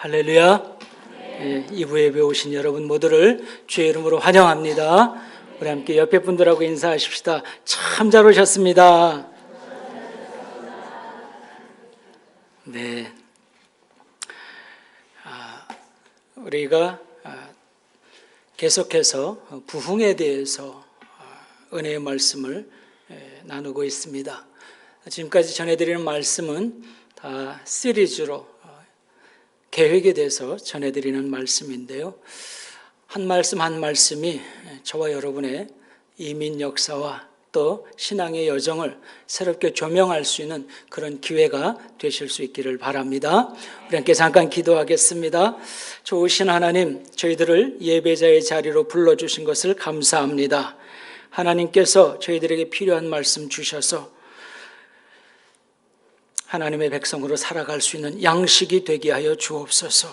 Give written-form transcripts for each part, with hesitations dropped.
할렐루야. 예, 2부 예배 오신 여러분 모두를 주의 이름으로 환영합니다. 우리 함께 옆에 분들하고 인사하십시다. 참 잘 오셨습니다. 네. 우리가 계속해서 부흥에 대해서 은혜의 말씀을 나누고 있습니다. 지금까지 전해드리는 말씀은 다 시리즈로 계획에 대해서 전해드리는 말씀인데요. 한 말씀 한 말씀이 저와 여러분의 이민 역사와 또 신앙의 여정을 새롭게 조명할 수 있는 그런 기회가 되실 수 있기를 바랍니다. 우리 함께 잠깐 기도하겠습니다. 좋으신 하나님, 저희들을 예배자의 자리로 불러주신 것을 감사합니다. 하나님께서 저희들에게 필요한 말씀 주셔서 하나님의 백성으로 살아갈 수 있는 양식이 되게 하여 주옵소서.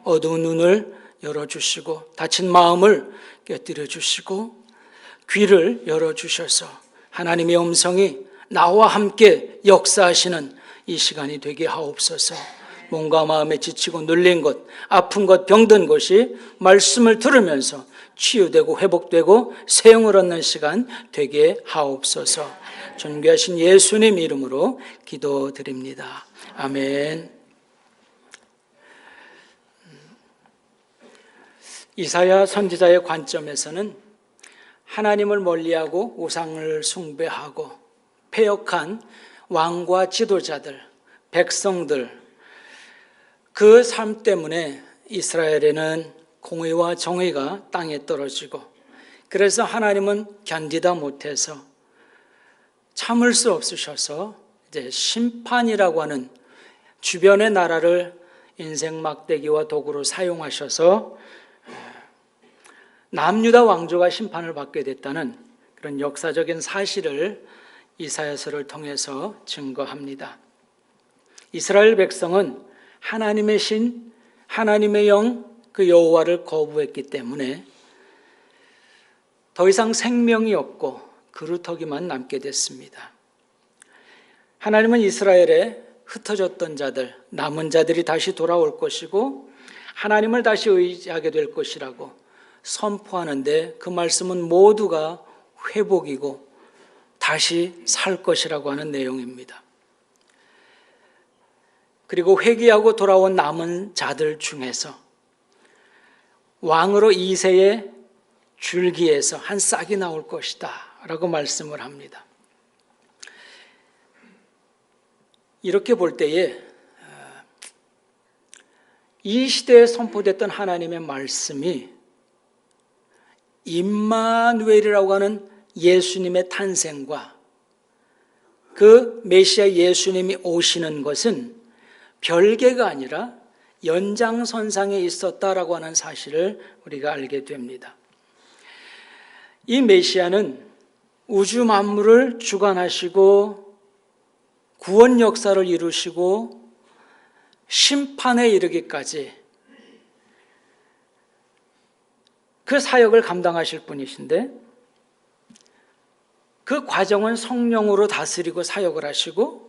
어두운 눈을 열어주시고 닫힌 마음을 깨뜨려 주시고 귀를 열어주셔서 하나님의 음성이 나와 함께 역사하시는 이 시간이 되게 하옵소서. 몸과 마음에 지치고 눌린 것, 아픈 것, 병든 것이 말씀을 들으면서 치유되고 회복되고 세용을 얻는 시간 되게 하옵소서. 존귀하신 예수님 이름으로 기도드립니다. 아멘. 이사야 선지자의 관점에서는 하나님을 멀리하고 우상을 숭배하고 패역한 왕과 지도자들, 백성들, 그 삶 때문에 이스라엘에는 공의와 정의가 땅에 떨어지고 그래서 하나님은 견디다 못해서 참을 수 없으셔서 이제 심판이라고 하는 주변의 나라를 인생 막대기와 도구로 사용하셔서 남유다 왕조가 심판을 받게 됐다는 그런 역사적인 사실을 이사야서를 통해서 증거합니다. 이스라엘 백성은 하나님의 신, 하나님의 영, 그 여호와를 거부했기 때문에 더 이상 생명이 없고 그루터기만 남게 됐습니다. 하나님은 이스라엘에 흩어졌던 자들, 남은 자들이 다시 돌아올 것이고 하나님을 다시 의지하게 될 것이라고 선포하는데 그 말씀은 모두가 회복이고 다시 살 것이라고 하는 내용입니다. 그리고 회개하고 돌아온 남은 자들 중에서 왕으로 이새의 줄기에서 한 싹이 나올 것이다 라고 말씀을 합니다. 이렇게 볼 때에 이 시대에 선포됐던 하나님의 말씀이 임마누엘이라고 하는 예수님의 탄생과 그 메시아 예수님이 오시는 것은 별개가 아니라 연장선상에 있었다라고 하는 사실을 우리가 알게 됩니다. 이 메시아는 우주 만물을 주관하시고 구원 역사를 이루시고 심판에 이르기까지 그 사역을 감당하실 분이신데 그 과정은 성령으로 다스리고 사역을 하시고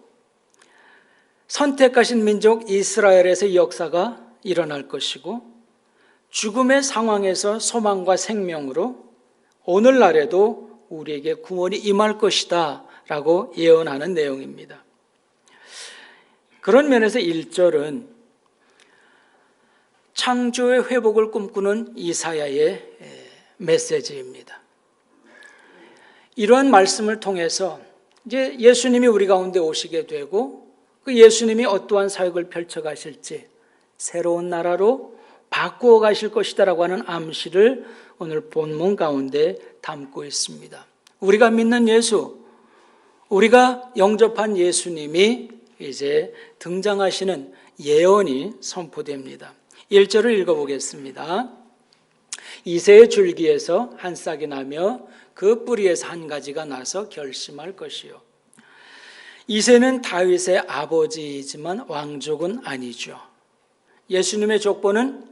선택하신 민족 이스라엘에서 이 역사가 일어날 것이고 죽음의 상황에서 소망과 생명으로 오늘날에도 우리에게 구원이 임할 것이다 라고 예언하는 내용입니다. 그런 면에서 1절은 창조의 회복을 꿈꾸는 이사야의 메시지입니다. 이러한 말씀을 통해서 이제 예수님이 우리 가운데 오시게 되고 그 예수님이 어떠한 사역을 펼쳐가실지 새로운 나라로 바꾸어 가실 것이다라고 하는 암시를 오늘 본문 가운데 담고 있습니다. 우리가 믿는 예수, 우리가 영접한 예수님이 이제 등장하시는 예언이 선포됩니다. 1절을 읽어보겠습니다. 이새의 줄기에서 한 싹이 나며 그 뿌리에서 한 가지가 나서 결심할 것이요. 이새는 다윗의 아버지이지만 왕족은 아니죠. 예수님의 족보는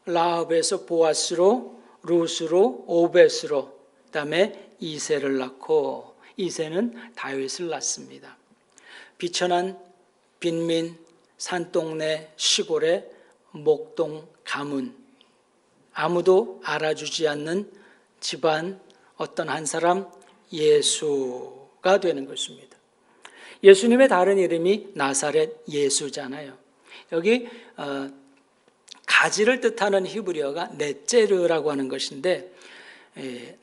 라합에서 보아스로, 루스로, 오벳으로, 그다음에 이새를 낳고 이새는 다윗을 낳습니다. 비천한 빈민 산동네 시골의 목동 가문, 아무도 알아주지 않는 집안 어떤 한 사람 예수가 되는 것입니다. 예수님의 다른 이름이 나사렛 예수잖아요. 여기 가지를 뜻하는 히브리어가 넷제르라고 하는 것인데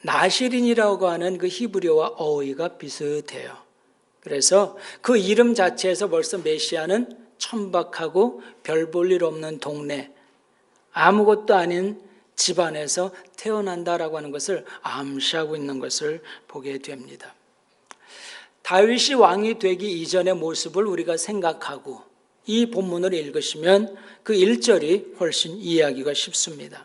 나시린이라고 하는 그 히브리어와 어휘가 비슷해요. 그래서 그 이름 자체에서 벌써 메시아는 천박하고 별 볼 일 없는 동네, 아무것도 아닌 집안에서 태어난다라고 하는 것을 암시하고 있는 것을 보게 됩니다. 다윗이 왕이 되기 이전의 모습을 우리가 생각하고 이 본문을 읽으시면 그 1절이 훨씬 이해하기가 쉽습니다.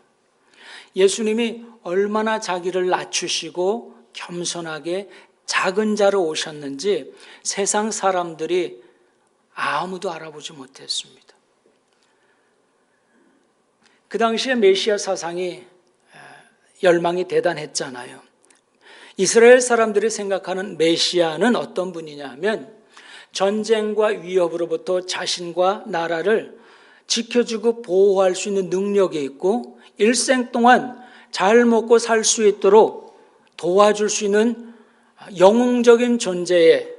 예수님이 얼마나 자기를 낮추시고 겸손하게 작은 자로 오셨는지 세상 사람들이 아무도 알아보지 못했습니다. 그 당시에 메시아 사상이 열망이 대단했잖아요. 이스라엘 사람들이 생각하는 메시아는 어떤 분이냐 하면 전쟁과 위협으로부터 자신과 나라를 지켜주고 보호할 수 있는 능력이 있고 일생 동안 잘 먹고 살 수 있도록 도와줄 수 있는 영웅적인 존재의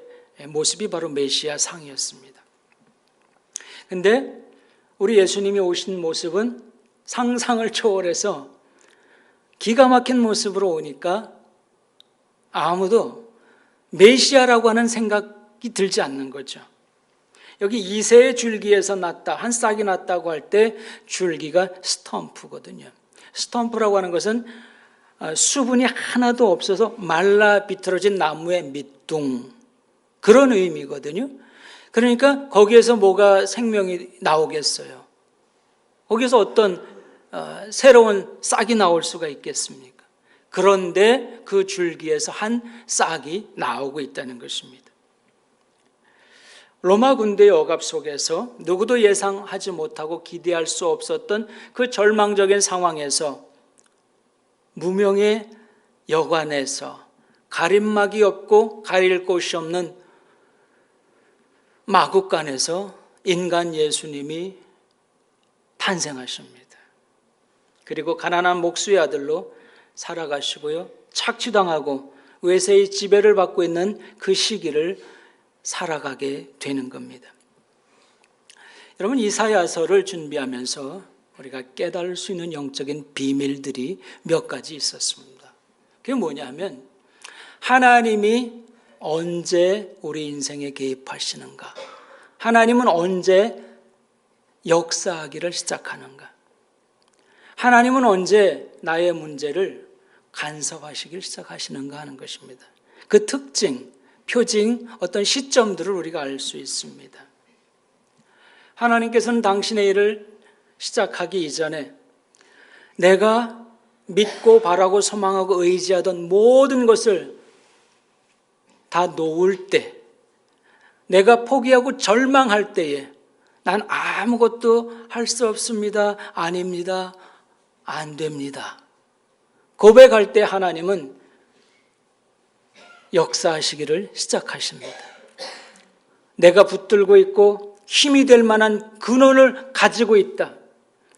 모습이 바로 메시아 상이었습니다. 그런데 우리 예수님이 오신 모습은 상상을 초월해서 기가 막힌 모습으로 오니까 아무도 메시아라고 하는 생각이 들지 않는 거죠. 여기 이새의 줄기에서 났다, 한 싹이 났다고 할 때 줄기가 스텀프거든요. 스텀프라고 하는 것은 수분이 하나도 없어서 말라 비틀어진 나무의 밑둥, 그런 의미거든요. 그러니까 거기에서 뭐가 생명이 나오겠어요? 거기서 어떤 새로운 싹이 나올 수가 있겠습니까? 그런데 그 줄기에서 한 싹이 나오고 있다는 것입니다. 로마 군대의 억압 속에서 누구도 예상하지 못하고 기대할 수 없었던 그 절망적인 상황에서 무명의 여관에서 가림막이 없고 가릴 곳이 없는 마구간에서 인간 예수님이 탄생하십니다. 그리고 가난한 목수의 아들로 살아가시고요, 착취당하고 외세의 지배를 받고 있는 그 시기를 살아가게 되는 겁니다. 여러분, 이사야서를 준비하면서 우리가 깨달을 수 있는 영적인 비밀들이 몇 가지 있었습니다. 그게 뭐냐 하면 하나님이 언제 우리 인생에 개입하시는가? 하나님은 언제 역사하기를 시작하는가? 하나님은 언제 나의 문제를 간섭하시길 시작하시는가 하는 것입니다. 그 특징, 표징, 어떤 시점들을 우리가 알 수 있습니다. 하나님께서는 당신의 일을 시작하기 이전에 내가 믿고 바라고 소망하고 의지하던 모든 것을 다 놓을 때, 내가 포기하고 절망할 때에 난 아무것도 할 수 없습니다, 아닙니다, 안 됩니다, 고백할 때 하나님은 역사하시기를 시작하십니다. 내가 붙들고 있고 힘이 될 만한 근원을 가지고 있다,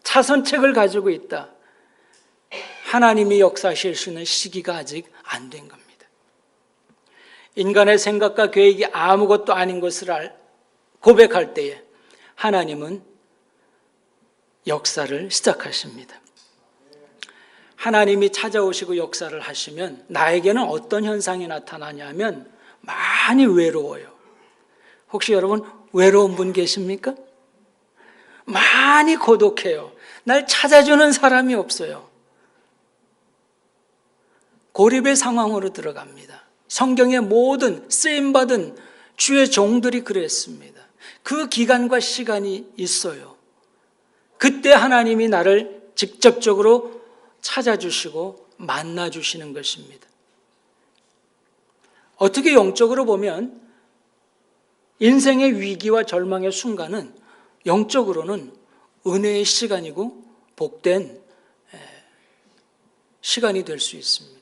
차선책을 가지고 있다, 하나님이 역사하실 수 있는 시기가 아직 안 된 겁니다. 인간의 생각과 계획이 아무것도 아닌 것을 고백할 때에 하나님은 역사를 시작하십니다. 하나님이 찾아오시고 역사를 하시면 나에게는 어떤 현상이 나타나냐면 많이 외로워요. 혹시 여러분 외로운 분 계십니까? 많이 고독해요. 날 찾아주는 사람이 없어요. 고립의 상황으로 들어갑니다. 성경의 모든 쓰임받은 주의 종들이 그랬습니다. 그 기간과 시간이 있어요. 그때 하나님이 나를 직접적으로 찾아주시고 만나주시는 것입니다. 어떻게 영적으로 보면 인생의 위기와 절망의 순간은 영적으로는 은혜의 시간이고 복된 시간이 될 수 있습니다.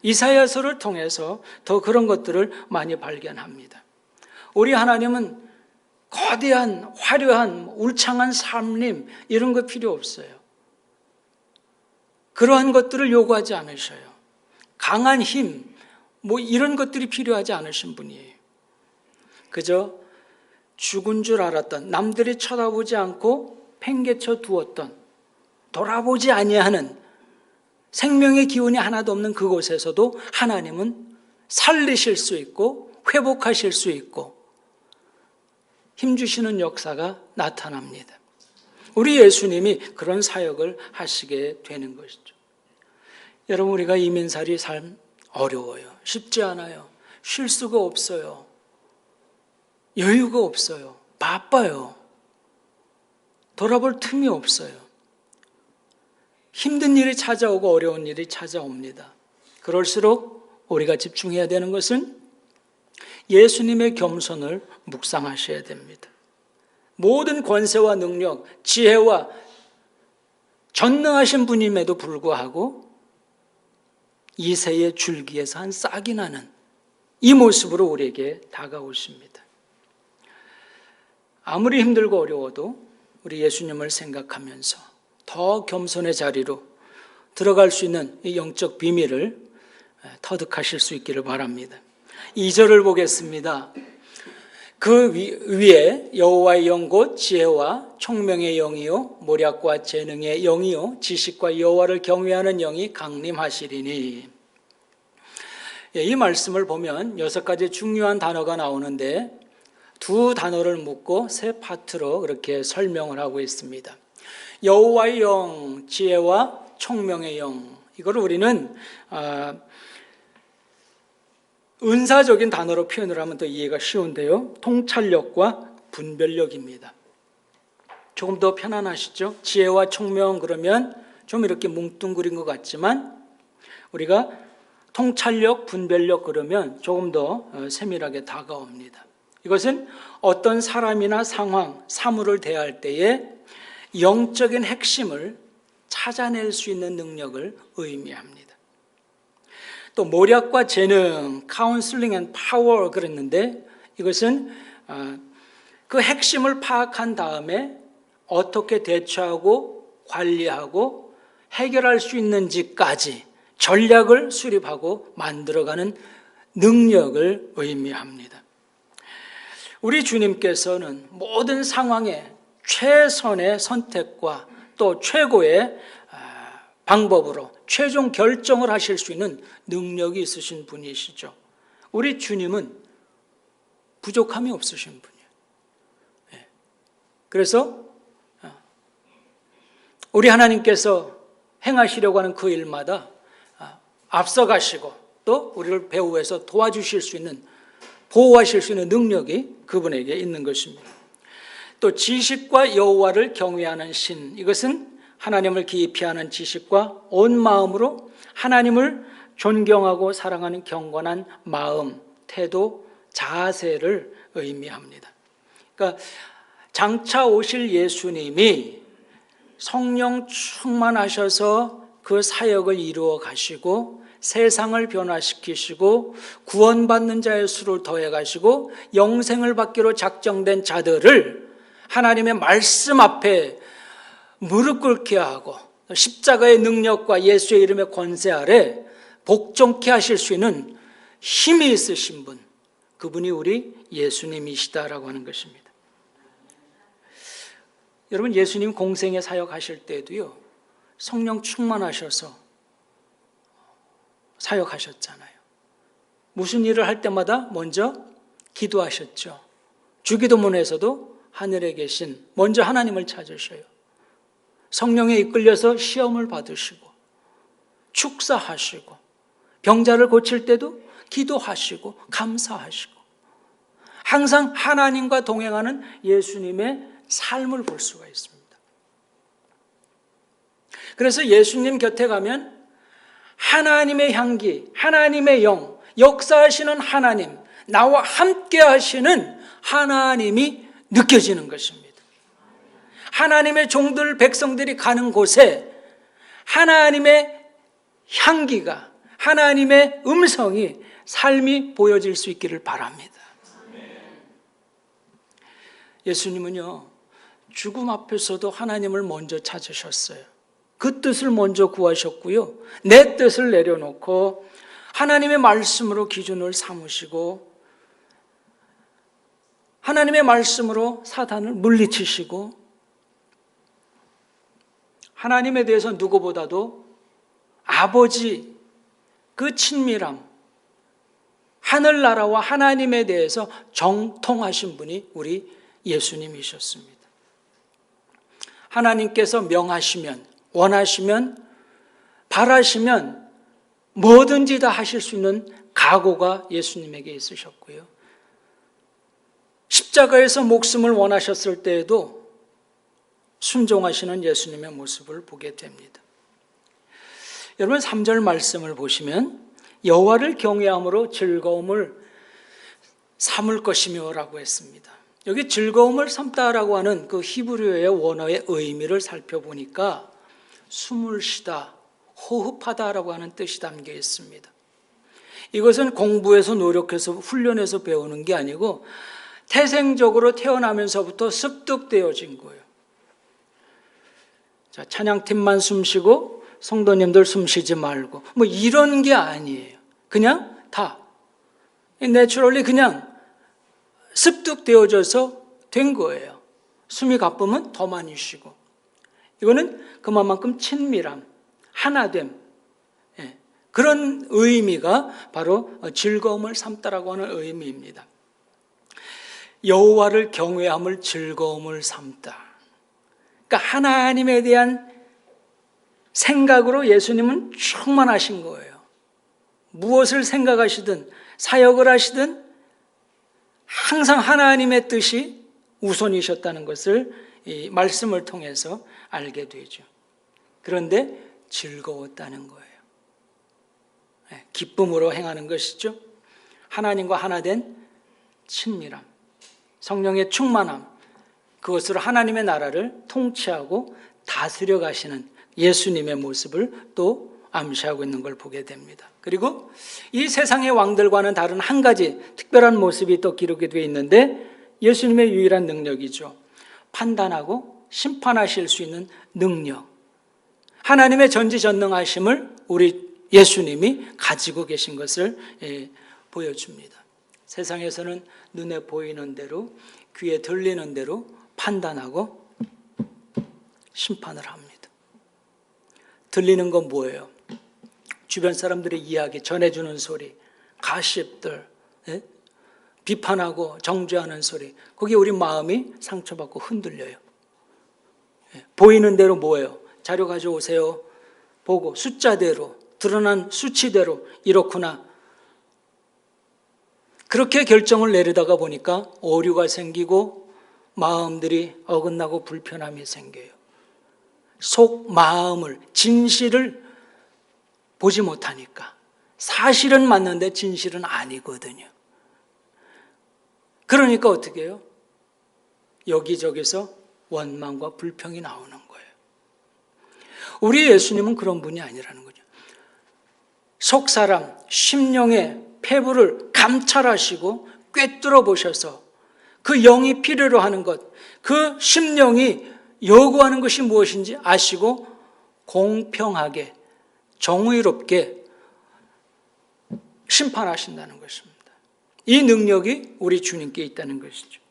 이사야서를 통해서 더 그런 것들을 많이 발견합니다. 우리 하나님은 거대한 화려한 울창한 삶림 이런 거 필요 없어요. 그러한 것들을 요구하지 않으셔요. 강한 힘 이런 것들이 필요하지 않으신 분이에요. 그저 죽은 줄 알았던, 남들이 쳐다보지 않고 팽개쳐 두었던, 돌아보지 아니하는 생명의 기운이 하나도 없는 그곳에서도 하나님은 살리실 수 있고 회복하실 수 있고 힘주시는 역사가 나타납니다. 우리 예수님이 그런 사역을 하시게 되는 것이죠. 여러분, 우리가 이민살이 삶 어려워요. 쉽지 않아요. 쉴 수가 없어요. 여유가 없어요. 바빠요. 돌아볼 틈이 없어요. 힘든 일이 찾아오고 어려운 일이 찾아옵니다. 그럴수록 우리가 집중해야 되는 것은 예수님의 겸손을 묵상하셔야 됩니다. 모든 권세와 능력, 지혜와 전능하신 분임에도 불구하고 이새의 줄기에서 한 싹이 나는 이 모습으로 우리에게 다가오십니다. 아무리 힘들고 어려워도 우리 예수님을 생각하면서 더 겸손의 자리로 들어갈 수 있는 이 영적 비밀을 터득하실 수 있기를 바랍니다. 2절을 보겠습니다. 그 위에 여호와의 영 곧 지혜와 총명의 영이요 모략과 재능의 영이요 지식과 여호와를 경외하는 영이 강림하시리니. 이 말씀을 보면 6가지 중요한 단어가 나오는데 두 단어를 묶고 세 파트로 그렇게 설명을 하고 있습니다. 여호와의 영, 지혜와 총명의 영, 이걸 우리는 은사적인 단어로 표현을 하면 더 이해가 쉬운데요, 통찰력과 분별력입니다. 조금 더 편안하시죠? 지혜와 총명 그러면 좀 이렇게 뭉뚱그린 것 같지만 우리가 통찰력, 분별력 그러면 조금 더 세밀하게 다가옵니다. 이것은 어떤 사람이나 상황, 사물을 대할 때에 영적인 핵심을 찾아낼 수 있는 능력을 의미합니다. 또 모략과 재능, 카운슬링 앤 파워 그랬는데 이것은 그 핵심을 파악한 다음에 어떻게 대처하고 관리하고 해결할 수 있는지까지 전략을 수립하고 만들어가는 능력을 의미합니다. 우리 주님께서는 모든 상황에 최선의 선택과 또 최고의 방법으로 최종 결정을 하실 수 있는 능력이 있으신 분이시죠. 우리 주님은 부족함이 없으신 분이에요. 그래서 우리 하나님께서 행하시려고 하는 그 일마다 앞서가시고 또 우리를 배후에서 도와주실 수 있는, 보호하실 수 있는 능력이 그분에게 있는 것입니다. 또 지식과 여호와를 경외하는 신, 이것은 하나님을 깊이 아는 지식과 온 마음으로 하나님을 존경하고 사랑하는 경건한 마음, 태도, 자세를 의미합니다. 그러니까 장차 오실 예수님이 성령 충만하셔서 그 사역을 이루어 가시고 세상을 변화시키시고 구원받는 자의 수를 더해 가시고 영생을 받기로 작정된 자들을 하나님의 말씀 앞에 무릎 꿇게 하고 십자가의 능력과 예수의 이름의 권세 아래 복종케 하실 수 있는 힘이 있으신 분, 그분이 우리 예수님이시다라고 하는 것입니다. 여러분, 예수님 공생의 사역하실 때도요, 성령 충만하셔서 사역하셨잖아요. 무슨 일을 할 때마다 먼저 기도하셨죠. 주기도문에서도 하늘에 계신 먼저 하나님을 찾으셔요. 성령에 이끌려서 시험을 받으시고 축사하시고 병자를 고칠 때도 기도하시고 감사하시고 항상 하나님과 동행하는 예수님의 삶을 볼 수가 있습니다. 그래서 예수님 곁에 가면 하나님의 향기, 하나님의 영, 역사하시는 하나님, 나와 함께 하시는 하나님이 느껴지는 것입니다. 하나님의 종들, 백성들이 가는 곳에 하나님의 향기가, 하나님의 음성이, 삶이 보여질 수 있기를 바랍니다. 예수님은요, 죽음 앞에서도 하나님을 먼저 찾으셨어요. 그 뜻을 먼저 구하셨고요. 내 뜻을 내려놓고 하나님의 말씀으로 기준을 삼으시고 하나님의 말씀으로 사단을 물리치시고 하나님에 대해서 누구보다도 아버지 그 친밀함, 하늘나라와 하나님에 대해서 정통하신 분이 우리 예수님이셨습니다. 하나님께서 명하시면, 원하시면, 바라시면 뭐든지 다 하실 수 있는 각오가 예수님에게 있으셨고요. 십자가에서 목숨을 원하셨을 때에도 순종하시는 예수님의 모습을 보게 됩니다. 여러분 3절 말씀을 보시면 여호와를 경외함으로 즐거움을 삼을 것이며 라고 했습니다. 여기 즐거움을 삼다라고 하는 그 히브리어의 원어의 의미를 살펴보니까 숨을 쉬다, 호흡하다라고 하는 뜻이 담겨 있습니다. 이것은 공부해서 노력해서 훈련해서 배우는 게 아니고 태생적으로 태어나면서부터 습득되어진 거예요. 자, 찬양팀만 숨 쉬고 성도님들 숨 쉬지 말고 뭐 이런 게 아니에요. 그냥 다 내추럴리 그냥 습득되어져서 된 거예요. 숨이 가쁘면 더 많이 쉬고 이거는 그만큼 친밀함, 하나됨 그런 의미가 바로 즐거움을 삼다라고 하는 의미입니다. 여호와를 경외함을 즐거움을 삼다. 그러니까 하나님에 대한 생각으로 예수님은 충만하신 거예요. 무엇을 생각하시든 사역을 하시든 항상 하나님의 뜻이 우선이셨다는 것을 이 말씀을 통해서 알게 되죠. 그런데 즐거웠다는 거예요. 기쁨으로 행하는 것이죠. 하나님과 하나 된 친밀함, 성령의 충만함, 그것으로 하나님의 나라를 통치하고 다스려 가시는 예수님의 모습을 또 암시하고 있는 걸 보게 됩니다. 그리고 이 세상의 왕들과는 다른 한 가지 특별한 모습이 또 기록이 되어 있는데 예수님의 유일한 능력이죠. 판단하고 심판하실 수 있는 능력. 하나님의 전지전능하심을 우리 예수님이 가지고 계신 것을 보여줍니다. 세상에서는 눈에 보이는 대로 귀에 들리는 대로 판단하고 심판을 합니다. 들리는 건 뭐예요? 주변 사람들의 이야기, 전해주는 소리, 가십들, 비판하고 정죄하는 소리, 거기에 우리 마음이 상처받고 흔들려요. 보이는 대로 뭐예요? 자료 가져오세요. 보고 숫자대로, 드러난 수치대로 이렇구나. 그렇게 결정을 내리다가 보니까 오류가 생기고 마음들이 어긋나고 불편함이 생겨요. 속 마음을, 진실을 보지 못하니까 사실은 맞는데 진실은 아니거든요. 그러니까 어떻게 해요? 여기저기서 원망과 불평이 나오는 거예요. 우리 예수님은 그런 분이 아니라는 거죠. 속사람, 심령의 폐부를 감찰하시고 꿰뚫어 보셔서 그 영이 필요로 하는 것, 그 심령이 요구하는 것이 무엇인지 아시고 공평하게 정의롭게 심판하신다는 것입니다. 이 능력이 우리 주님께 있다는 것이죠.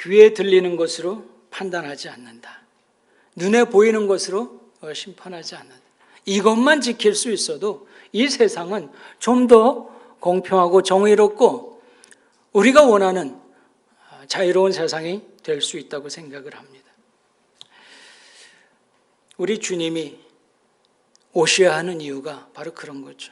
귀에 들리는 것으로 판단하지 않는다. 눈에 보이는 것으로 심판하지 않는다. 이것만 지킬 수 있어도 이 세상은 좀 더 공평하고 정의롭고 우리가 원하는 자유로운 세상이 될 수 있다고 생각을 합니다. 우리 주님이 오셔야 하는 이유가 바로 그런 거죠.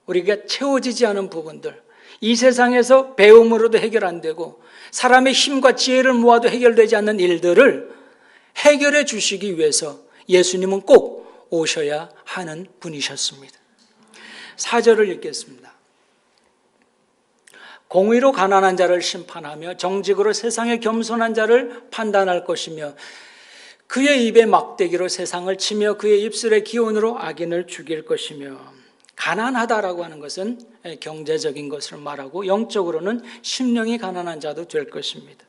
우리가 채워지지 않은 부분들, 이 세상에서 배움으로도 해결 안 되고 사람의 힘과 지혜를 모아도 해결되지 않는 일들을 해결해 주시기 위해서 예수님은 꼭 오셔야 하는 분이셨습니다. 4절을 읽겠습니다. 공의로 가난한 자를 심판하며 정직으로 세상에 겸손한 자를 판단할 것이며 그의 입에 막대기로 세상을 치며 그의 입술의 기운으로 악인을 죽일 것이며 가난하다라고 하는 것은 경제적인 것을 말하고 영적으로는 심령이 가난한 자도 될 것입니다.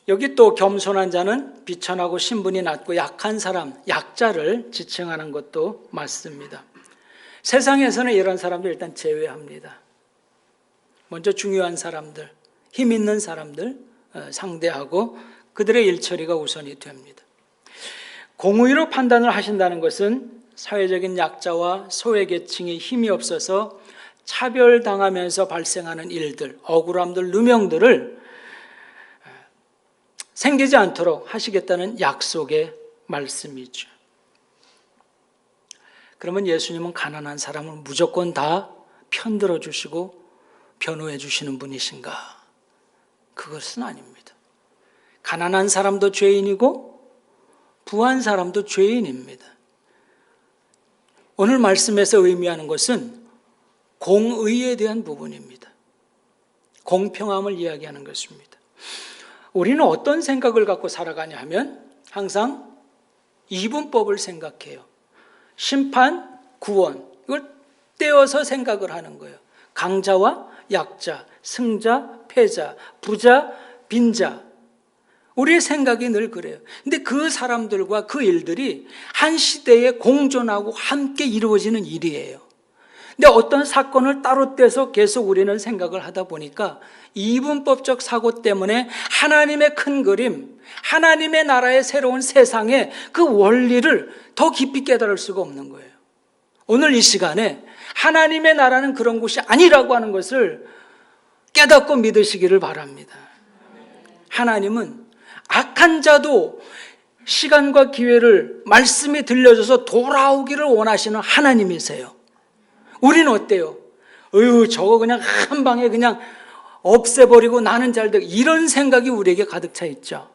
여기 또 겸손한 자는 비천하고 신분이 낮고 약한 사람, 약자를 지칭하는 것도 맞습니다. 세상에서는 이런 사람들 일단 제외합니다. 먼저 중요한 사람들, 힘 있는 사람들 상대하고 그들의 일처리가 우선이 됩니다. 공의로 판단을 하신다는 것은 사회적인 약자와 소외계층이 힘이 없어서 차별당하면서 발생하는 일들, 억울함들, 누명들을 생기지 않도록 하시겠다는 약속의 말씀이죠. 그러면 예수님은 가난한 사람을 무조건 다 편들어 주시고 변호해 주시는 분이신가? 그것은 아닙니다. 가난한 사람도 죄인이고 부한 사람도 죄인입니다. 오늘 말씀에서 의미하는 것은 공의에 대한 부분입니다. 공평함을 이야기하는 것입니다. 우리는 어떤 생각을 갖고 살아가냐 하면 항상 이분법을 생각해요. 심판, 구원, 이걸 떼어서 생각을 하는 거예요. 강자와 약자, 승자, 패자, 부자, 빈자. 우리의 생각이 늘 그래요. 근데 그 사람들과 그 일들이 한 시대에 공존하고 함께 이루어지는 일이에요. 근데 어떤 사건을 따로 떼서 계속 우리는 생각을 하다 보니까 이분법적 사고 때문에 하나님의 큰 그림, 하나님의 나라의 새로운 세상의 그 원리를 더 깊이 깨달을 수가 없는 거예요. 오늘 이 시간에 하나님의 나라는 그런 곳이 아니라고 하는 것을 깨닫고 믿으시기를 바랍니다. 하나님은 악한 자도 시간과 기회를 말씀이 들려줘서 돌아오기를 원하시는 하나님이세요. 우리는 어때요? 저거 그냥 한 방에 그냥 없애버리고 나는 잘 되고 이런 생각이 우리에게 가득 차 있죠.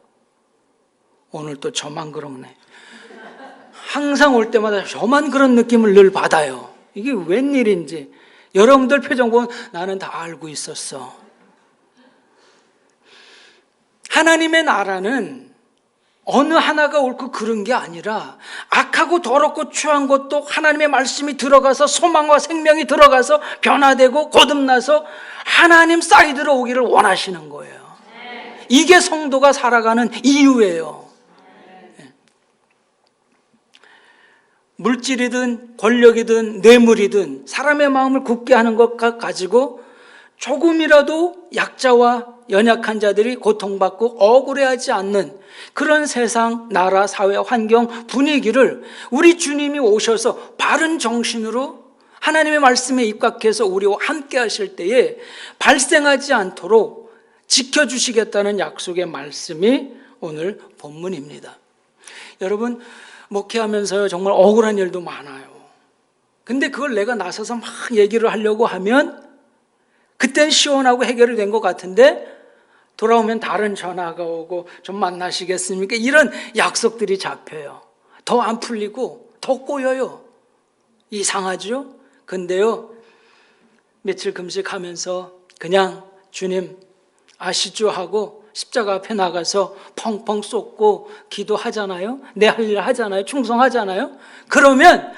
오늘 또 저만 그러네. 항상 올 때마다 저만 그런 느낌을 늘 받아요. 이게 웬일인지. 여러분들 표정 보면 나는 다 알고 있었어. 하나님의 나라는 어느 하나가 옳고 그런 게 아니라 악하고 더럽고 추한 것도 하나님의 말씀이 들어가서 소망과 생명이 들어가서 변화되고 거듭나서 하나님 사이드로 오기를 원하시는 거예요. 이게 성도가 살아가는 이유예요. 물질이든 권력이든 뇌물이든 사람의 마음을 굳게 하는 것 가지고 조금이라도 약자와 연약한 자들이 고통받고 억울해하지 않는 그런 세상, 나라, 사회, 환경, 분위기를 우리 주님이 오셔서 바른 정신으로 하나님의 말씀에 입각해서 우리와 함께 하실 때에 발생하지 않도록 지켜주시겠다는 약속의 말씀이 오늘 본문입니다. 여러분, 목회하면서요 정말 억울한 일도 많아요. 근데 그걸 내가 나서서 막 얘기를 하려고 하면 그땐 시원하고 해결이 된 것 같은데 돌아오면 다른 전화가 오고 좀 만나시겠습니까? 이런 약속들이 잡혀요. 더 안 풀리고 더 꼬여요. 이상하죠? 근데요 며칠 금식하면서 그냥 주님 아시죠? 하고 십자가 앞에 나가서 펑펑 쏟고 기도하잖아요. 내 할 일 하잖아요. 충성하잖아요. 그러면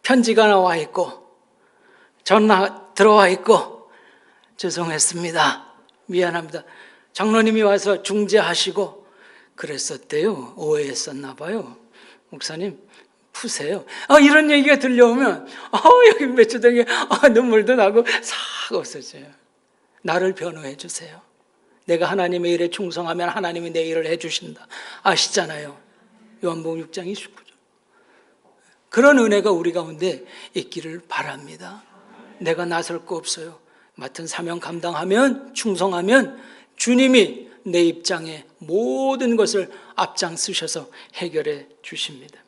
편지가 나와 있고 전화 들어와 있고 죄송했습니다. 미안합니다. 장로님이 와서 중재하시고 그랬었대요. 오해했었나 봐요. 목사님 푸세요. 이런 얘기가 들려오면 여기 며칠 전에 눈물도 나고 싹 없어져요. 나를 변호해 주세요. 내가 하나님의 일에 충성하면 하나님이 내 일을 해주신다. 아시잖아요. 요한복음 6장 29절. 그런 은혜가 우리 가운데 있기를 바랍니다. 내가 나설 거 없어요. 맡은 사명 감당하면 충성하면 주님이 내 입장에 모든 것을 앞장서셔서 해결해 주십니다.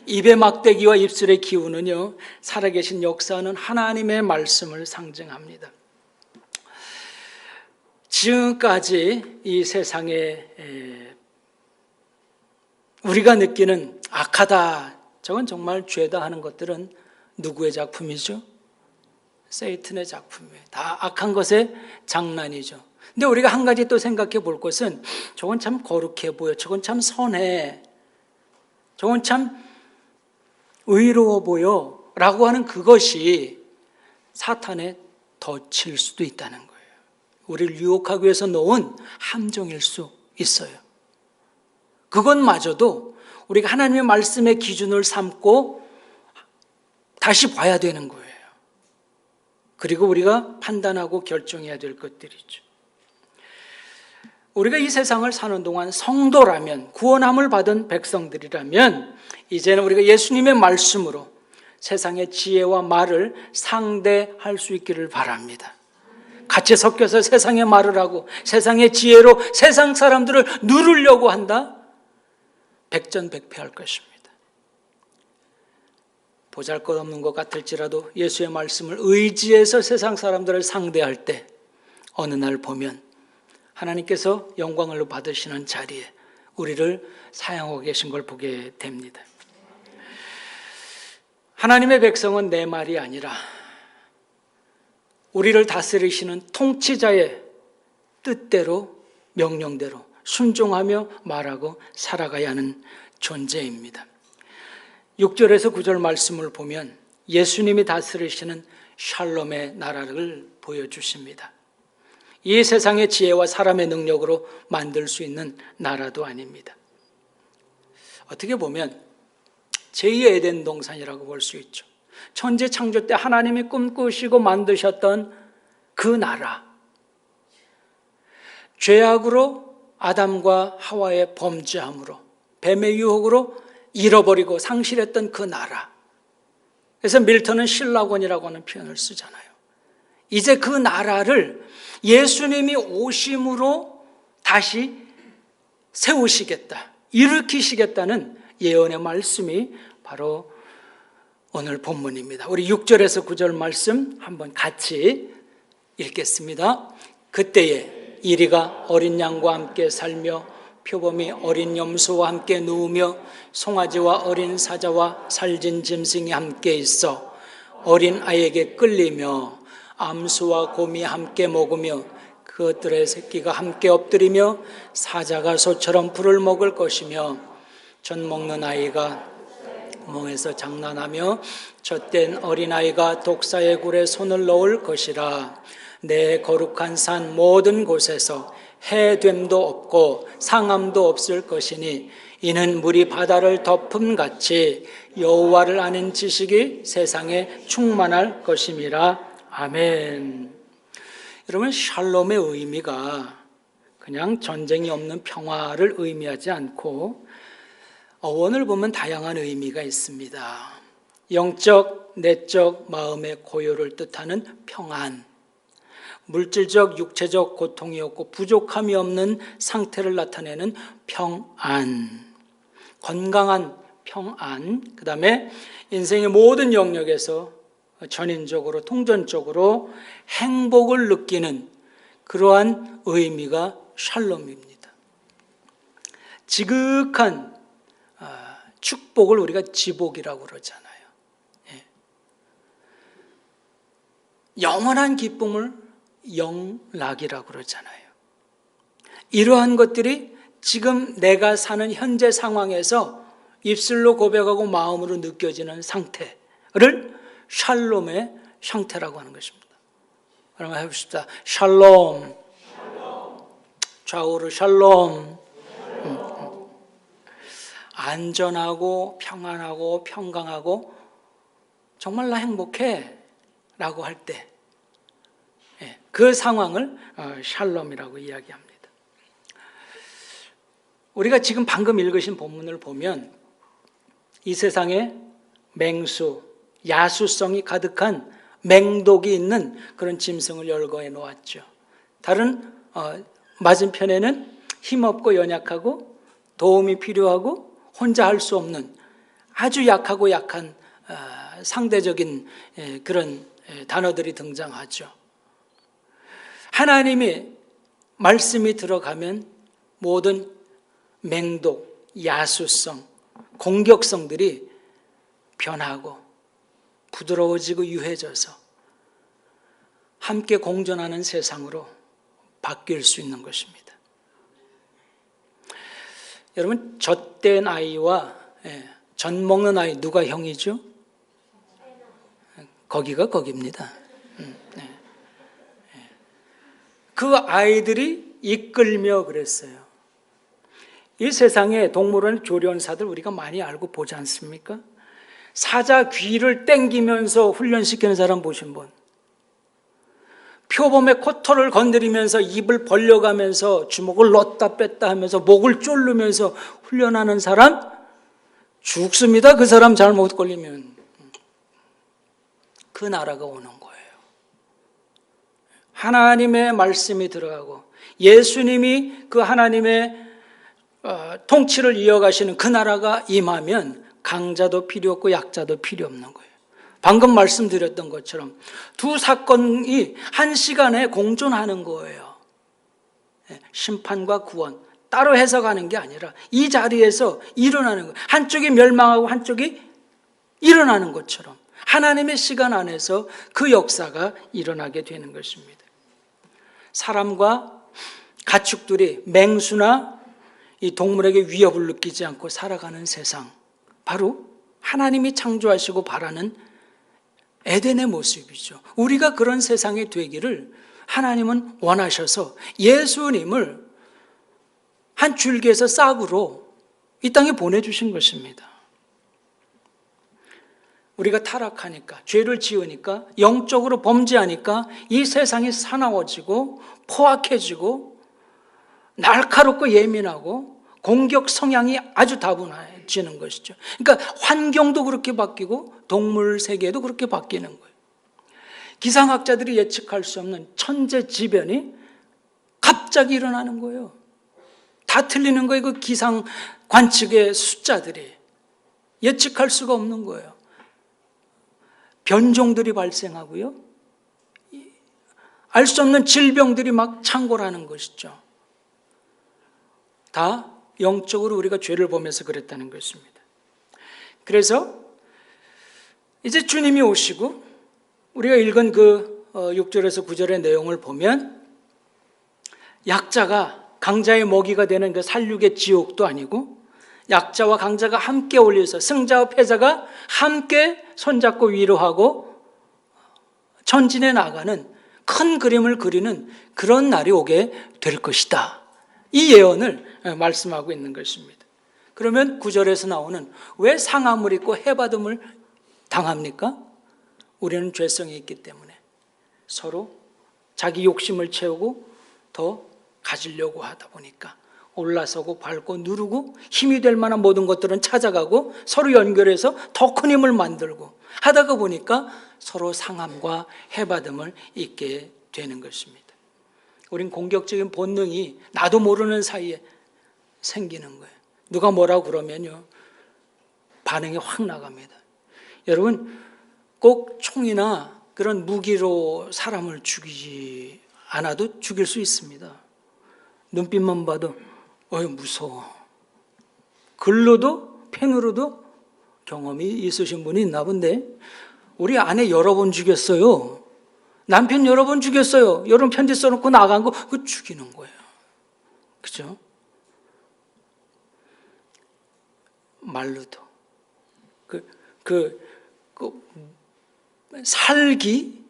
입의 막대기와 입술의 기운은요 살아계신 역사하는 하나님의 말씀을 상징합니다. 지금까지 이 세상에 우리가 느끼는 악하다, 저건 정말 죄다 하는 것들은 누구의 작품이죠? 세이튼의 작품이에요. 다 악한 것의 장난이죠. 근데 우리가 한 가지 또 생각해 볼 것은 저건 참 거룩해 보여. 저건 참 선해. 저건 참 의로워 보여 라고 하는 그것이 사탄의 덫일 수도 있다는 거예요. 우리를 유혹하기 위해서 놓은 함정일 수 있어요. 그것마저도 우리가 하나님의 말씀의 기준을 삼고 다시 봐야 되는 거예요. 그리고 우리가 판단하고 결정해야 될 것들이죠. 우리가 이 세상을 사는 동안 성도라면, 구원함을 받은 백성들이라면 이제는 우리가 예수님의 말씀으로 세상의 지혜와 말을 상대할 수 있기를 바랍니다. 같이 섞여서 세상의 말을 하고 세상의 지혜로 세상 사람들을 누르려고 한다? 백전백패할 것입니다. 보잘것없는 것 같을지라도 예수의 말씀을 의지해서 세상 사람들을 상대할 때 어느 날 보면 하나님께서 영광을 받으시는 자리에 우리를 사용하고 계신 걸 보게 됩니다. 하나님의 백성은 내 말이 아니라 우리를 다스리시는 통치자의 뜻대로, 명령대로 순종하며 말하고 살아가야 하는 존재입니다. 6절에서 9절 말씀을 보면 예수님이 다스리시는 샬롬의 나라를 보여주십니다. 이 세상의 지혜와 사람의 능력으로 만들 수 있는 나라도 아닙니다. 어떻게 보면 제2의 에덴 동산이라고 볼 수 있죠. 천지 창조 때 하나님이 꿈꾸시고 만드셨던 그 나라, 죄악으로 아담과 하와의 범죄함으로 뱀의 유혹으로 잃어버리고 상실했던 그 나라. 그래서 밀턴은 신라권이라고 하는 표현을 쓰잖아요. 이제 그 나라를 예수님이 오심으로 다시 세우시겠다, 일으키시겠다는 예언의 말씀이 바로 오늘 본문입니다. 우리 6절에서 9절 말씀 한번 같이 읽겠습니다. 그때에 이리가 어린 양과 함께 살며 표범이 어린 염소와 함께 누우며 송아지와 어린 사자와 살진 짐승이 함께 있어 어린 아이에게 끌리며 암수와 곰이 함께 먹으며 그것들의 새끼가 함께 엎드리며 사자가 소처럼 풀을 먹을 것이며 젖 먹는 아이가 구멍에서 장난하며 젖된 어린아이가 독사의 굴에 손을 넣을 것이라. 내 거룩한 산 모든 곳에서 해됨도 없고 상함도 없을 것이니 이는 물이 바다를 덮음같이 여호와를 아는 지식이 세상에 충만할 것임이라. 아멘. 여러분, 샬롬의 의미가 그냥 전쟁이 없는 평화를 의미하지 않고 어원을 보면 다양한 의미가 있습니다. 영적, 내적, 마음의 고요를 뜻하는 평안, 물질적, 육체적 고통이 없고 부족함이 없는 상태를 나타내는 평안, 건강한 평안, 그 다음에 인생의 모든 영역에서 전인적으로, 통전적으로 행복을 느끼는 그러한 의미가 샬롬입니다. 지극한 축복을 우리가 지복이라고 그러잖아요. 영원한 기쁨을 영락이라고 그러잖아요. 이러한 것들이 지금 내가 사는 현재 상황에서 입술로 고백하고 마음으로 느껴지는 상태를 샬롬의 상태라고 하는 것입니다. 그러면 해봅시다. 샬롬. 좌우로 샬롬. 안전하고 평안하고 평강하고 정말 나 행복해 라고 할 때 그 상황을 샬롬이라고 이야기합니다. 우리가 지금 방금 읽으신 본문을 보면 이 세상에 맹수, 야수성이 가득한 맹독이 있는 그런 짐승을 열거해 놓았죠. 다른 맞은편에는 힘없고 연약하고 도움이 필요하고 혼자 할 수 없는 아주 약하고 약한 상대적인 그런 단어들이 등장하죠. 하나님이 말씀이 들어가면 모든 맹독, 야수성, 공격성들이 변하고 부드러워지고 유해져서 함께 공존하는 세상으로 바뀔 수 있는 것입니다. 여러분, 젖된 아이와 전 먹는 아이 누가 형이죠? 거기가 거기입니다. 네. 그 아이들이 이끌며 그랬어요. 이 세상에 동물원 조련사들 우리가 많이 알고 보지 않습니까? 사자 귀를 땡기면서 훈련시키는 사람 보신 분? 표범의 코털을 건드리면서 입을 벌려가면서 주먹을 넣었다 뺐다 하면서 목을 졸르면서 훈련하는 사람 죽습니다. 그 사람 잘못 걸리면. 그 나라가 오는 거예요. 하나님의 말씀이 들어가고 예수님이 그 하나님의 통치를 이어가시는 그 나라가 임하면 강자도 필요 없고 약자도 필요 없는 거예요. 방금 말씀드렸던 것처럼 두 사건이 한 시간에 공존하는 거예요. 심판과 구원 따로 해석하는 게 아니라 이 자리에서 일어나는 거예요. 한쪽이 멸망하고 한쪽이 일어나는 것처럼 하나님의 시간 안에서 그 역사가 일어나게 되는 것입니다. 사람과 가축들이 맹수나 이 동물에게 위협을 느끼지 않고 살아가는 세상, 바로 하나님이 창조하시고 바라는 에덴의 모습이죠. 우리가 그런 세상이 되기를 하나님은 원하셔서 예수님을 한 줄기에서 싹으로 이 땅에 보내주신 것입니다. 우리가 타락하니까, 죄를 지으니까, 영적으로 범죄하니까 이 세상이 사나워지고 포악해지고 날카롭고 예민하고 공격 성향이 아주 다분해지는 것이죠. 그러니까 환경도 그렇게 바뀌고 동물 세계도 그렇게 바뀌는 거예요. 기상학자들이 예측할 수 없는 천재지변이 갑자기 일어나는 거예요. 다 틀리는 거예요. 그 기상 관측의 숫자들이 예측할 수가 없는 거예요. 변종들이 발생하고요. 알 수 없는 질병들이 막 창궐하는 것이죠. 다 영적으로 우리가 죄를 보면서 그랬다는 것입니다. 그래서 이제 주님이 오시고 우리가 읽은 그 6절에서 9절의 내용을 보면 약자가 강자의 먹이가 되는 그 살육의 지옥도 아니고 약자와 강자가 함께 어울려서 승자와 패자가 함께 손잡고 위로하고 전진해 나가는 큰 그림을 그리는 그런 날이 오게 될 것이다. 이 예언을 말씀하고 있는 것입니다. 그러면 9절에서 나오는 왜 상함을 입고 해받음을 당합니까? 우리는 죄성이 있기 때문에 서로 자기 욕심을 채우고 더 가지려고 하다 보니까 올라서고 밟고 누르고 힘이 될 만한 모든 것들은 찾아가고 서로 연결해서 더 큰 힘을 만들고 하다가 보니까 서로 상함과 해받음을 입게 되는 것입니다. 우린 공격적인 본능이 나도 모르는 사이에 생기는 거예요. 누가 뭐라고 그러면요 반응이 확 나갑니다. 여러분 꼭 총이나 그런 무기로 사람을 죽이지 않아도 죽일 수 있습니다. 눈빛만 봐도 무서워. 글로도 펜으로도 경험이 있으신 분이 있나 본데 우리 아내 여러 번 죽였어요. 남편 여러 번 죽였어요. 여러분 편지 써놓고 나간 거 그거 죽이는 거예요. 그죠? 말로도 살기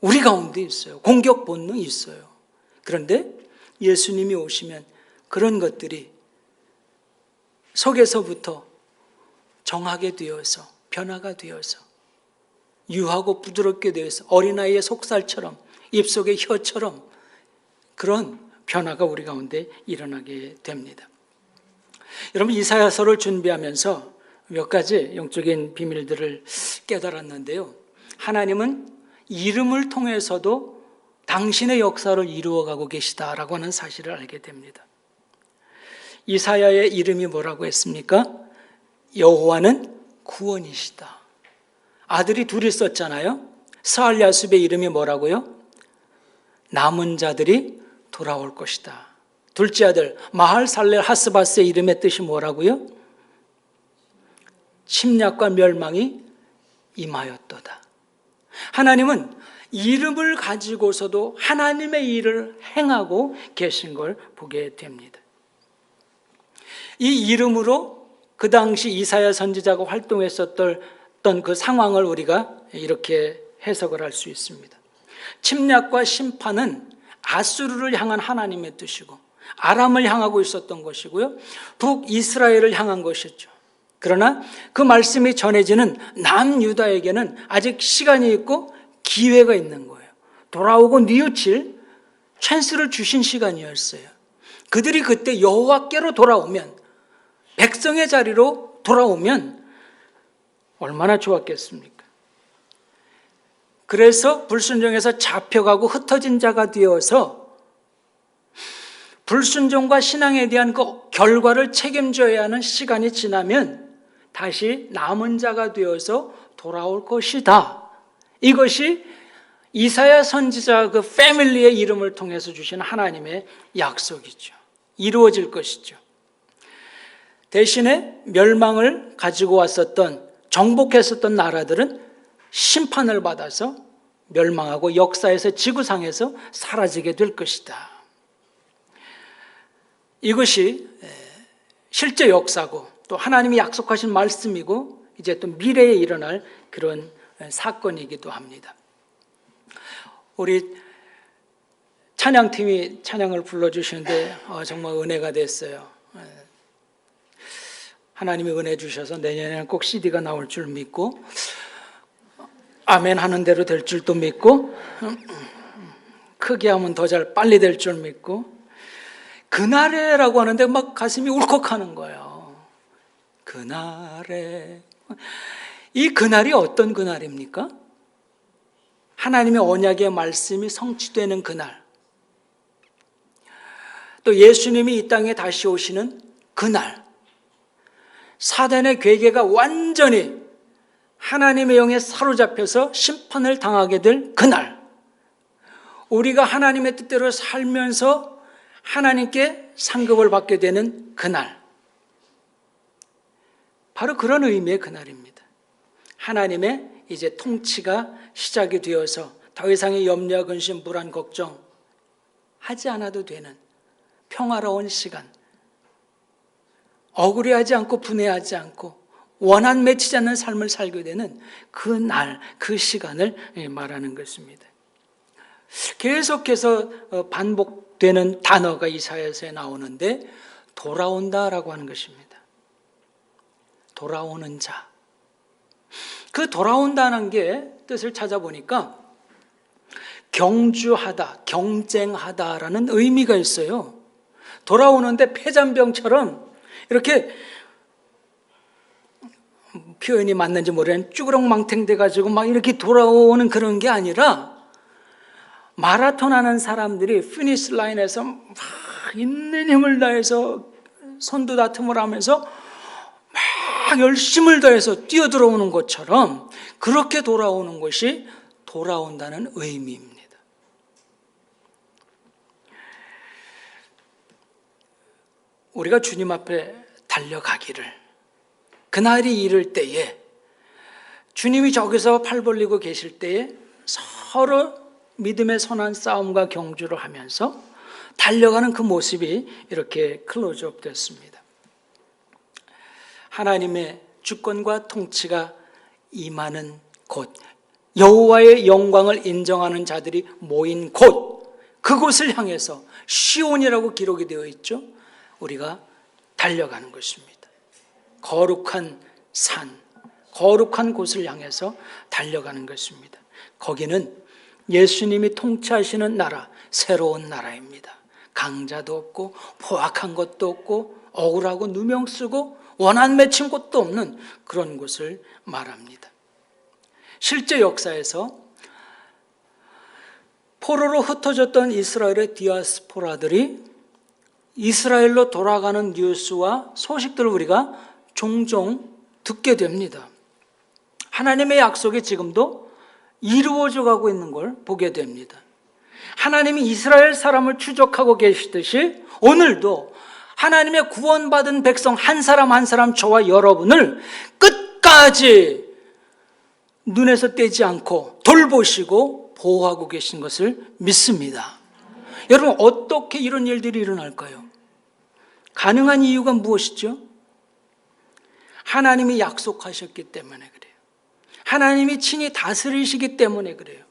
우리 가운데 있어요. 공격 본능이 있어요. 그런데 예수님이 오시면 그런 것들이 속에서부터 정하게 되어서 변화가 되어서 유하고 부드럽게 되어서 어린아이의 속살처럼 입속의 혀처럼 그런 변화가 우리 가운데 일어나게 됩니다. 여러분 이사야서를 준비하면서 몇 가지 영적인 비밀들을 깨달았는데요. 하나님은 이름을 통해서도 당신의 역사를 이루어가고 계시다라고 하는 사실을 알게 됩니다. 이사야의 이름이 뭐라고 했습니까? 여호와는 구원이시다. 아들이 둘이 있었잖아요. 스알야숲의 이름이 뭐라고요? 남은 자들이 돌아올 것이다. 둘째 아들 마할살렐 하스바스의 이름의 뜻이 뭐라고요? 침략과 멸망이 임하였도다. 하나님은 이름을 가지고서도 하나님의 일을 행하고 계신 걸 보게 됩니다. 이 이름으로 그 당시 이사야 선지자가 활동했었던 그 상황을 우리가 이렇게 해석을 할 수 있습니다. 침략과 심판은 아수르를 향한 하나님의 뜻이고 아람을 향하고 있었던 것이고요, 북이스라엘을 향한 것이죠. 그러나 그 말씀이 전해지는 남유다에게는 아직 시간이 있고 기회가 있는 거예요. 돌아오고 뉘우칠 찬스를 주신 시간이었어요. 그들이 그때 여호와께로 돌아오면, 백성의 자리로 돌아오면 얼마나 좋았겠습니까? 그래서 불순종에서 잡혀가고 흩어진 자가 되어서 불순종과 신앙에 대한 그 결과를 책임져야 하는 시간이 지나면 다시 남은 자가 되어서 돌아올 것이다. 이것이 이사야 선지자 그 패밀리의 이름을 통해서 주신 하나님의 약속이죠. 이루어질 것이죠. 대신에 멸망을 가지고 왔었던, 정복했었던 나라들은 심판을 받아서 멸망하고 역사에서, 지구상에서 사라지게 될 것이다. 이것이 실제 역사고 또 하나님이 약속하신 말씀이고 이제 또 미래에 일어날 그런 사건이기도 합니다. 우리 찬양팀이 찬양을 불러주시는데 정말 은혜가 됐어요. 하나님이 은혜 주셔서 내년에는 꼭 CD가 나올 줄 믿고, 아멘 하는 대로 될 줄도 믿고, 크게 하면 더 잘 빨리 될 줄 믿고, 그날에라고 하는데 막 가슴이 울컥하는 거예요. 그날에. 이 그날이 어떤 그날입니까? 하나님의 언약의 말씀이 성취되는 그날, 또 예수님이 이 땅에 다시 오시는 그날, 사단의 괴계가 완전히 하나님의 영에 사로잡혀서 심판을 당하게 될 그날, 우리가 하나님의 뜻대로 살면서 하나님께 상급을 받게 되는 그날, 바로 그런 의미의 그날입니다. 하나님의 이제 통치가 시작이 되어서 더 이상의 염려, 근심, 불안, 걱정 하지 않아도 되는 평화로운 시간, 억울해하지 않고 분해하지 않고 원한 맺히지 않는 삶을 살게 되는 그 날, 그 시간을 말하는 것입니다. 계속해서 반복되는 단어가 이사야서에 나오는데 돌아온다라고 하는 것입니다. 돌아오는 자. 그 돌아온다는 게 뜻을 찾아보니까 경주하다, 경쟁하다라는 의미가 있어요. 돌아오는데 폐잔병처럼 이렇게, 표현이 맞는지 모르겠는데 쭈그렁망탱 돼가지고 막 이렇게 돌아오는 그런 게 아니라, 마라톤 하는 사람들이 피니시 라인에서 막 있는 힘을 다해서 선두 다툼을 하면서 막 열심을 다해서 뛰어들어오는 것처럼 그렇게 돌아오는 것이 돌아온다는 의미입니다. 우리가 주님 앞에 달려가기를, 그날이 이를 때에, 주님이 저기서 팔 벌리고 계실 때에 서로 믿음의 선한 싸움과 경주를 하면서 달려가는 그 모습이 이렇게 클로즈업 됐습니다. 하나님의 주권과 통치가 임하는 곳, 여호와의 영광을 인정하는 자들이 모인 곳, 그곳을 향해서 시온이라고 기록이 되어 있죠. 우리가 달려가는 것입니다. 거룩한 산, 거룩한 곳을 향해서 달려가는 것입니다. 거기는 예수님이 통치하시는 나라, 새로운 나라입니다. 강자도 없고 포악한 것도 없고 억울하고 누명 쓰고 원한 맺힌 곳도 없는 그런 곳을 말합니다. 실제 역사에서 포로로 흩어졌던 이스라엘의 디아스포라들이 이스라엘로 돌아가는 뉴스와 소식들을 우리가 종종 듣게 됩니다. 하나님의 약속이 지금도 이루어져 가고 있는 걸 보게 됩니다. 하나님이 이스라엘 사람을 추적하고 계시듯이 오늘도 하나님의 구원받은 백성 한 사람 한 사람, 저와 여러분을 끝까지 눈에서 떼지 않고 돌보시고 보호하고 계신 것을 믿습니다. 여러분, 어떻게 이런 일들이 일어날까요? 가능한 이유가 무엇이죠? 하나님이 약속하셨기 때문에 그래요. 하나님이 친히 다스리시기 때문에 그래요.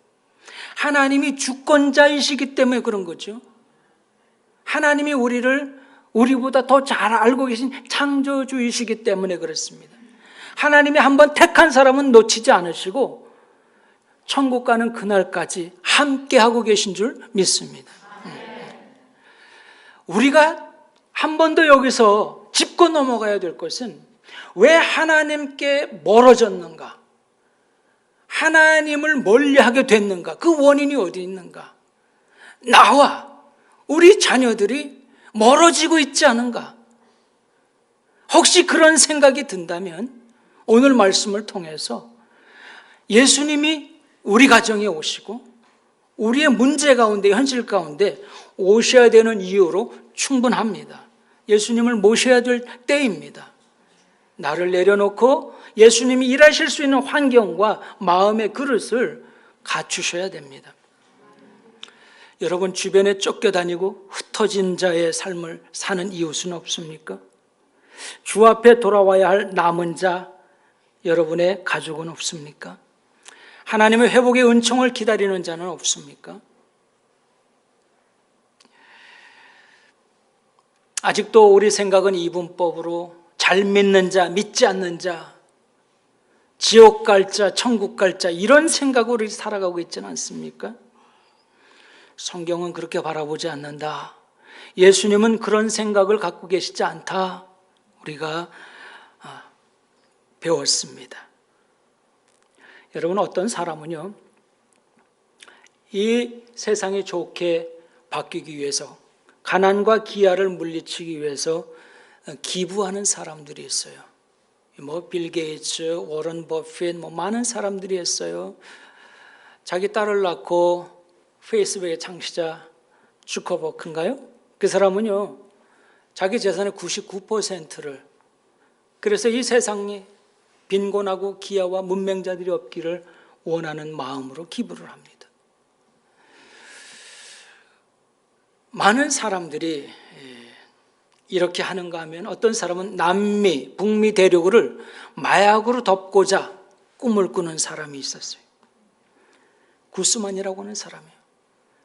하나님이 주권자이시기 때문에 그런 거죠. 하나님이 우리보다 더 잘 알고 계신 창조주이시기 때문에 그렇습니다. 하나님이 한번 택한 사람은 놓치지 않으시고 천국 가는 그날까지 함께하고 계신 줄 믿습니다. 우리가 한 번 더 여기서 짚고 넘어가야 될 것은 왜 하나님께 멀어졌는가? 하나님을 멀리하게 됐는가? 그 원인이 어디 있는가? 나와 우리 자녀들이 멀어지고 있지 않은가? 혹시 그런 생각이 든다면 오늘 말씀을 통해서 예수님이 우리 가정에 오시고 우리의 문제 가운데, 현실 가운데 오셔야 되는 이유로 충분합니다. 예수님을 모셔야 될 때입니다. 나를 내려놓고 예수님이 일하실 수 있는 환경과 마음의 그릇을 갖추셔야 됩니다. 여러분 주변에 쫓겨다니고 흩어진 자의 삶을 사는 이웃은 없습니까? 주 앞에 돌아와야 할 남은 자, 여러분의 가족은 없습니까? 하나님의 회복의 은총을 기다리는 자는 없습니까? 아직도 우리 생각은 이분법으로 잘 믿는 자, 믿지 않는 자, 지옥 갈 자, 천국 갈 자 이런 생각으로 살아가고 있지는 않습니까? 성경은 그렇게 바라보지 않는다. 예수님은 그런 생각을 갖고 계시지 않다. 우리가 배웠습니다. 여러분 어떤 사람은요, 이 세상이 좋게 바뀌기 위해서 가난과 기아를 물리치기 위해서 기부하는 사람들이 있어요. 빌 게이츠, 워런 버핏, 많은 사람들이 있어요. 자기 딸을 낳고 페이스북의 창시자 주커버크인가요? 그 사람은요, 자기 재산의 99%를 그래서 이 세상에 빈곤하고 기아와 문맹자들이 없기를 원하는 마음으로 기부를 합니다. 많은 사람들이 이렇게 하는가 하면 어떤 사람은 남미, 북미 대륙을 마약으로 덮고자 꿈을 꾸는 사람이 있었어요. 구스만이라고 하는 사람이에요.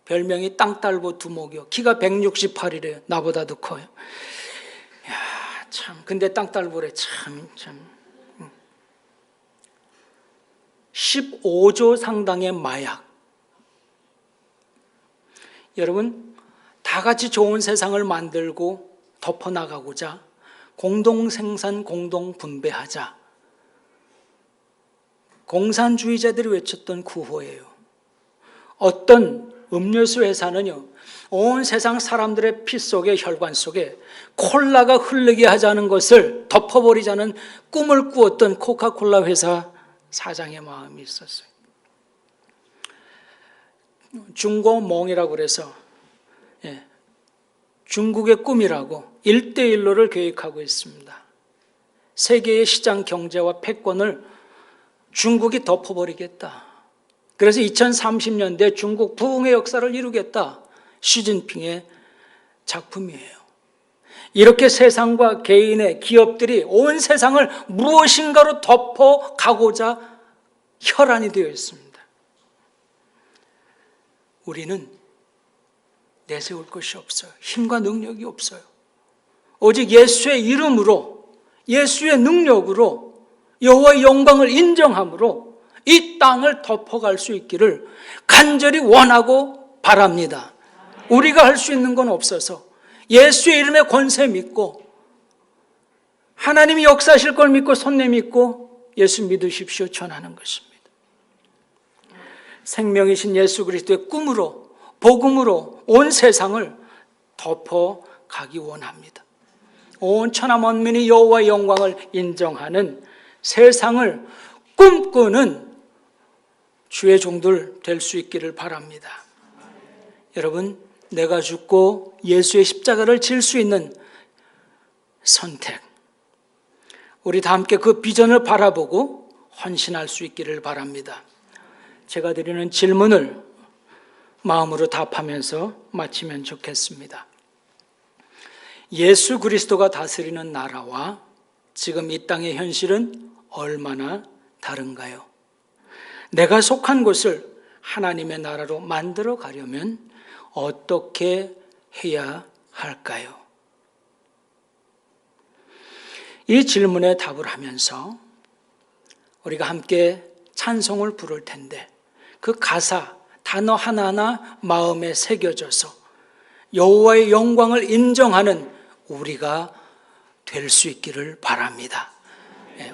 별명이 땅딸보 두목이요. 키가 168이래요. 나보다도 커요. 야, 참. 근데 땅딸보래. 참. 15조 상당의 마약. 여러분, 다 같이 좋은 세상을 만들고 덮어나가고자 공동생산, 공동분배하자. 공산주의자들이 외쳤던 구호예요. 어떤 음료수 회사는요, 온 세상 사람들의 피 속에, 혈관 속에 콜라가 흐르게 하자는 것을 덮어버리자는 꿈을 꾸었던 코카콜라 회사 사장의 마음이 있었어요. 중고몽이라고 그래서 중국의 꿈이라고 1:1로를 계획하고 있습니다. 세계의 시장 경제와 패권을 중국이 덮어버리겠다. 그래서 2030년대 중국 부흥의 역사를 이루겠다. 시진핑의 작품이에요. 이렇게 세상과 개인의 기업들이 온 세상을 무엇인가로 덮어가고자 혈안이 되어 있습니다. 우리는 내세울 것이 없어요. 힘과 능력이 없어요. 오직 예수의 이름으로, 예수의 능력으로 여호와의 영광을 인정함으로 이 땅을 덮어갈 수 있기를 간절히 원하고 바랍니다. 우리가 할 수 있는 건 없어서 예수의 이름의 권세 믿고 하나님이 역사하실 걸 믿고 손 내밀고 예수 믿으십시오 전하는 것입니다. 생명이신 예수 그리스도의 꿈으로, 복음으로 온 세상을 덮어가기 원합니다. 온 천하 만민이 여호와의 영광을 인정하는 세상을 꿈꾸는 주의 종들 될 수 있기를 바랍니다. 여러분, 내가 죽고 예수의 십자가를 질 수 있는 선택, 우리 다 함께 그 비전을 바라보고 헌신할 수 있기를 바랍니다. 제가 드리는 질문을 마음으로 답하면서 마치면 좋겠습니다. 예수 그리스도가 다스리는 나라와 지금 이 땅의 현실은 얼마나 다른가요? 내가 속한 곳을 하나님의 나라로 만들어 가려면 어떻게 해야 할까요? 이 질문에 답을 하면서 우리가 함께 찬송을 부를 텐데 그 가사, 단어 하나하나 마음에 새겨져서 여호와의 영광을 인정하는 우리가 될 수 있기를 바랍니다.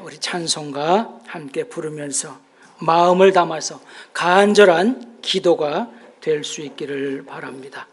우리 찬송가 함께 부르면서 마음을 담아서 간절한 기도가 될 수 있기를 바랍니다.